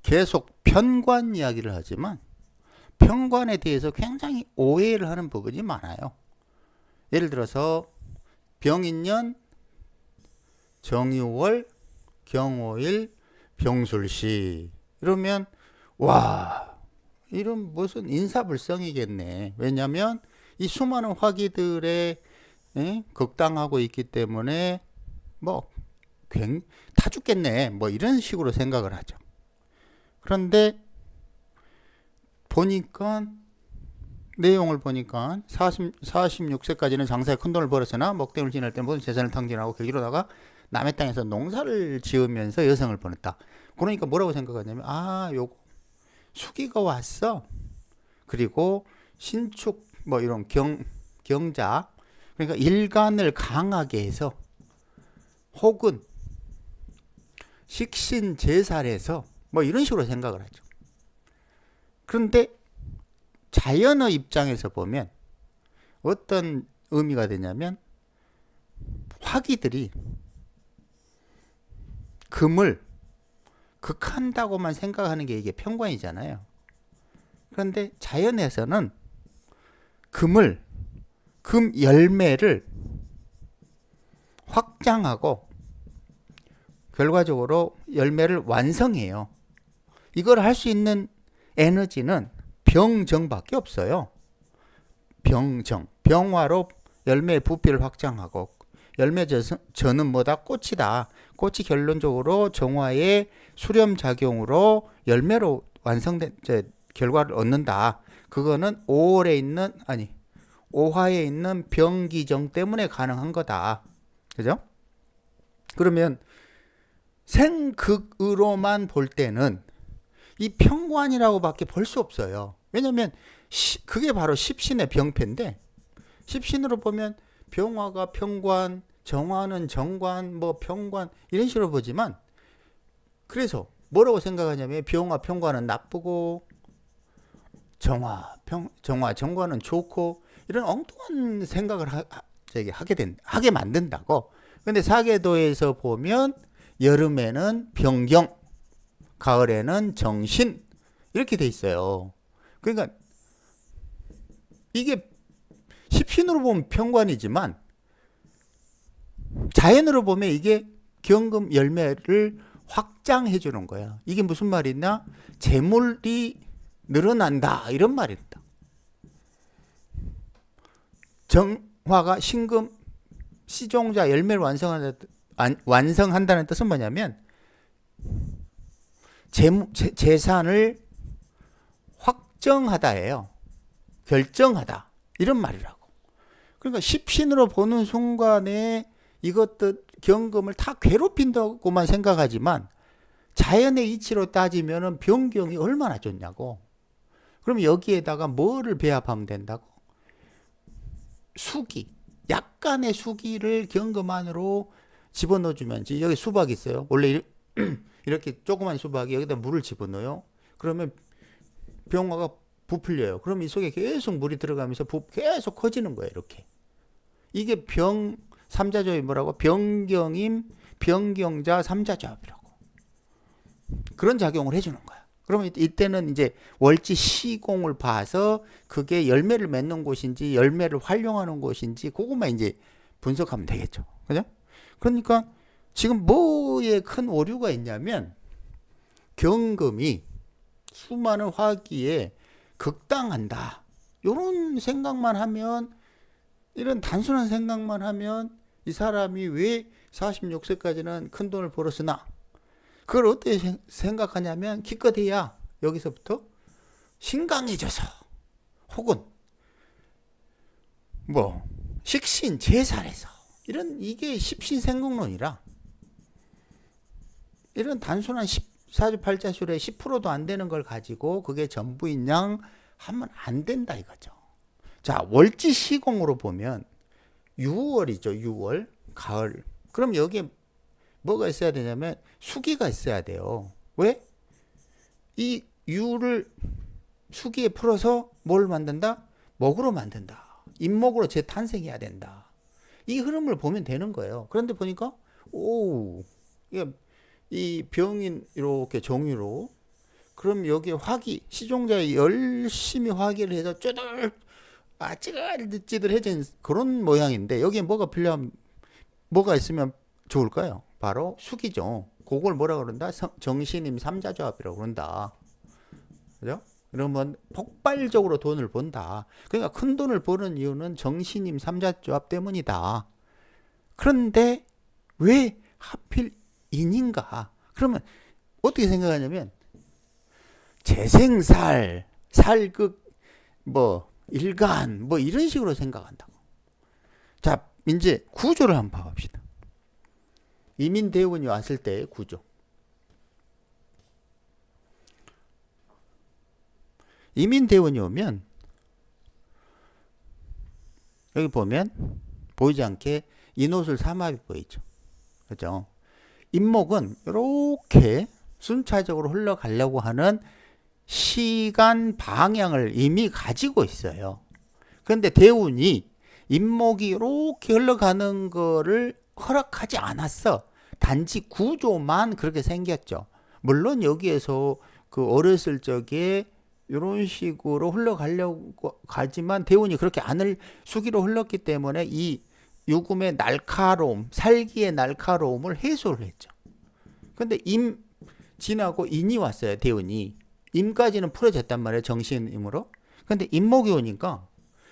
계속 편관 이야기를 하지만 편관에 대해서 굉장히 오해를 하는 부분이 많아요. 예를 들어서 병인년, 정유월, 경오일, 병술시 이러면 와 이런 무슨 인사불성이겠네. 왜냐하면 이 수많은 화기들의 극당하고 있기 때문에 뭐 다 죽겠네 뭐 이런 식으로 생각을 하죠. 그런데 보니까 내용을 보니까 46세까지는 장사에 큰 돈을 벌었으나 먹됨을 지낼 때 모든 재산을 탕진하고 계기로다가 남의 땅에서 농사를 지으면서 여성을 보냈다. 그러니까 뭐라고 생각하냐면 요거 수기가 왔어. 그리고 신축 뭐 이런 경자 그러니까 일간을 강하게 해서 혹은 식신제살해서 뭐 이런 식으로 생각을 하죠. 그런데 자연의 입장에서 보면 어떤 의미가 되냐면 화기들이 금을 극한다고만 생각하는 게 이게 편관이잖아요. 그런데 자연에서는 금 열매를 확장하고 결과적으로 열매를 완성해요. 이걸 할 수 있는 에너지는 병정밖에 없어요. 병화로 열매의 부피를 확장하고 열매 저는 뭐다? 꽃이다. 꽃이 결론적으로 정화의 수렴작용으로 열매로 완성된 결과를 얻는다. 그거는 5월에 있는 오화에 있는 병기정 때문에 가능한 거다. 그죠? 그러면 생극으로만 볼 때는 이 편관이라고 밖에 볼 수 없어요. 왜냐면 그게 바로 십신의 병패인데 십신으로 보면 병화가 편관, 정화는 정관, 뭐 편관 이런 식으로 보지만 그래서 뭐라고 생각하냐면 병화, 편관은 나쁘고 정관은 좋고 이런 엉뚱한 생각을 하게 만든다고. 근데 사계도에서 보면 여름에는 병경, 가을에는 정신 이렇게 돼 있어요. 그러니까 이게 십신으로 보면 편관이지만 자연으로 보면 이게 경금 열매를 확장해 주는 거야. 이게 무슨 말이냐? 재물이 늘어난다 이런 말입니다. 정화가 신금 시종자 열매를 완성한다는 뜻은 뭐냐면 재산을 확정하다예요. 결정하다 이런 말이라고. 그러니까 십신으로 보는 순간에 이것들 경금을 다 괴롭힌다고만 생각하지만 자연의 이치로 따지면 병경이 얼마나 좋냐고. 그럼 여기에다가 뭐를 배합하면 된다고? 수기, 약간의 수기를 경금 안으로 집어넣어주면, 여기 수박이 있어요. 원래 이렇게 조그만 수박이 여기다 물을 집어넣어요. 그러면 병화가 부풀려요. 그럼 이 속에 계속 물이 들어가면서 계속 커지는 거예요. 이렇게. 이게 삼자조합이 뭐라고? 병경임, 병경자 삼자조합이라고. 그런 작용을 해주는 거야. 그러면 이때는 이제 월지 시공을 봐서 그게 열매를 맺는 곳인지 열매를 활용하는 곳인지 그것만 이제 분석하면 되겠죠. 그죠? 그러니까 지금 뭐에 큰 오류가 있냐면 경금이 수많은 화기에 극당한다. 이런 생각만 하면 이런 단순한 생각만 하면 이 사람이 왜 46세까지는 큰 돈을 벌었으나 그걸 어떻게 생각하냐면 기껏해야 여기서부터 신강해져서 혹은 뭐 식신 제살해서 이런 이게 십신생국론이라 이런 단순한 사주팔자술의 10%도 안 되는 걸 가지고 그게 전부인 양 하면 안 된다 이거죠. 자, 월지 시공으로 보면 6월이죠. 6월 가을. 그럼 여기에 뭐가 있어야 되냐면 수기가 있어야 돼요. 왜? 이 유를 수기에 풀어서 뭘 만든다? 목으로 만든다. 인목으로 재탄생해야 된다. 이 흐름을 보면 되는 거예요. 그런데 보니까 이 병인 이렇게 정유로 그럼 여기 시종자에 열심히 화기를 해서 찌들해진 그런 모양인데 여기에 뭐가 있으면 좋을까요? 바로 숙이죠. 그걸 뭐라 그런다? 정신임 삼자조합이라고 그런다. 그죠? 그러면 폭발적으로 돈을 번다. 그러니까 큰 돈을 버는 이유는 정신임 삼자조합 때문이다. 그런데 왜 하필 인인가? 그러면 어떻게 생각하냐면 재생살, 살극, 일간, 이런 식으로 생각한다고. 자, 이제 구조를 한번 봐봅시다. 이민대원이 왔을 때의 구조. 이민대원이 오면 여기 보면 보이지 않게 인호술 삼합이 보이죠. 그죠? 인목은 이렇게 순차적으로 흘러가려고 하는 시간 방향을 이미 가지고 있어요. 그런데 대운이 인목이 이렇게 흘러가는 거를 허락하지 않았어. 단지 구조만 그렇게 생겼죠. 물론 여기에서 그 어렸을 적에 이런 식으로 흘러가려고 가지만 대운이 그렇게 안을 수기로 흘렀기 때문에 이 유금의 날카로움, 살기의 날카로움을 해소를 했죠. 근데 임 지나고 인이 왔어요. 대운이. 임까지는 풀어졌단 말이에요. 정신임으로. 근데 임목이 오니까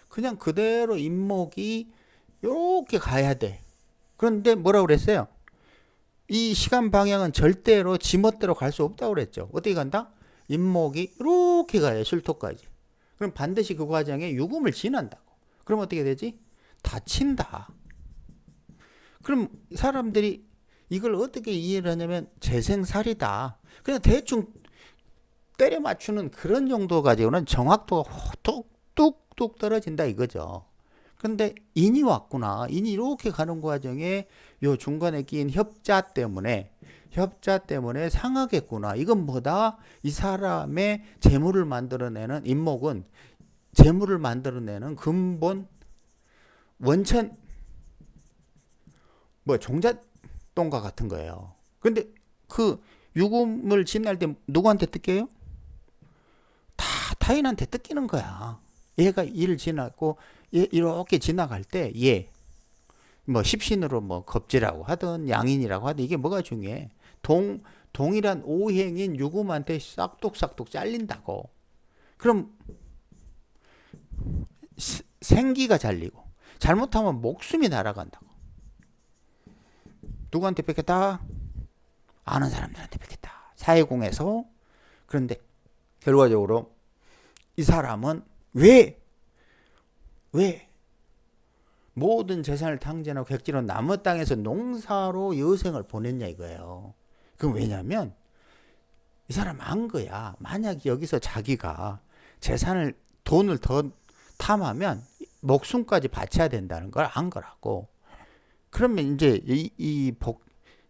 그냥 그대로 임목이 이렇게 가야 돼. 그런데 뭐라고 그랬어요? 이 시간 방향은 절대로 지멋대로 갈 수 없다고 그랬죠. 어떻게 간다? 임목이 이렇게 가요. 술토까지. 그럼 반드시 그 과정에 유금을 지난다고. 그럼 어떻게 되지? 다친다. 그럼 사람들이 이걸 어떻게 이해를 하냐면 재생살이다. 그냥 대충 때려 맞추는 그런 정도 가지고는 정확도가 뚝뚝뚝 떨어진다 이거죠. 근데 인이 왔구나. 인이 이렇게 가는 과정에 요 중간에 끼인 협자 때문에 상하겠구나. 이건 뭐다? 이 사람의 재물을 만들어내는 인목은 재물을 만들어내는 근본 원천 종잣돈과 같은 거예요. 근데 그 유금을 지날 때 누구한테 뜯겨요? 다 타인한테 뜯기는 거야. 얘가 일을 지나고 이렇게 지나갈 때 십신으로 겁지라고 하든 양인이라고 하든 이게 뭐가 중요해? 동일한 오행인 유금한테 싹둑싹둑 잘린다고. 그럼 생기가 잘리고 잘못하면 목숨이 날아간다고. 누구한테 뺏겼다? 아는 사람들한테 뺏겼다. 사회공에서. 그런데 결과적으로 이 사람은 왜 모든 재산을 탕진하고 객지로 남의 땅에서 농사로 여생을 보냈냐 이거예요. 그건 왜냐면 이 사람 안 거야. 만약 여기서 자기가 돈을 더 탐하면 목숨까지 바쳐야 된다는 걸 안 거라고. 그러면 이제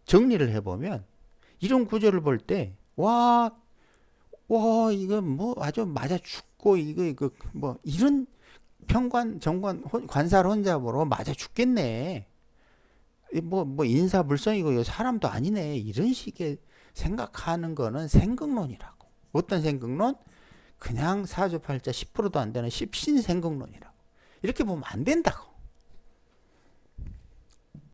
정리를 해보면 이런 구조를 볼 때 이거 아주 맞아 죽고 이거 이런 정관 관살 혼잡으로 맞아 죽겠네. 인사불성이고 사람도 아니네. 이런 식의 생각하는 거는 생극론이라고. 어떤 생극론? 그냥 사주팔자 10%도 안 되는 십신생극론이라고. 이렇게 보면 안 된다고.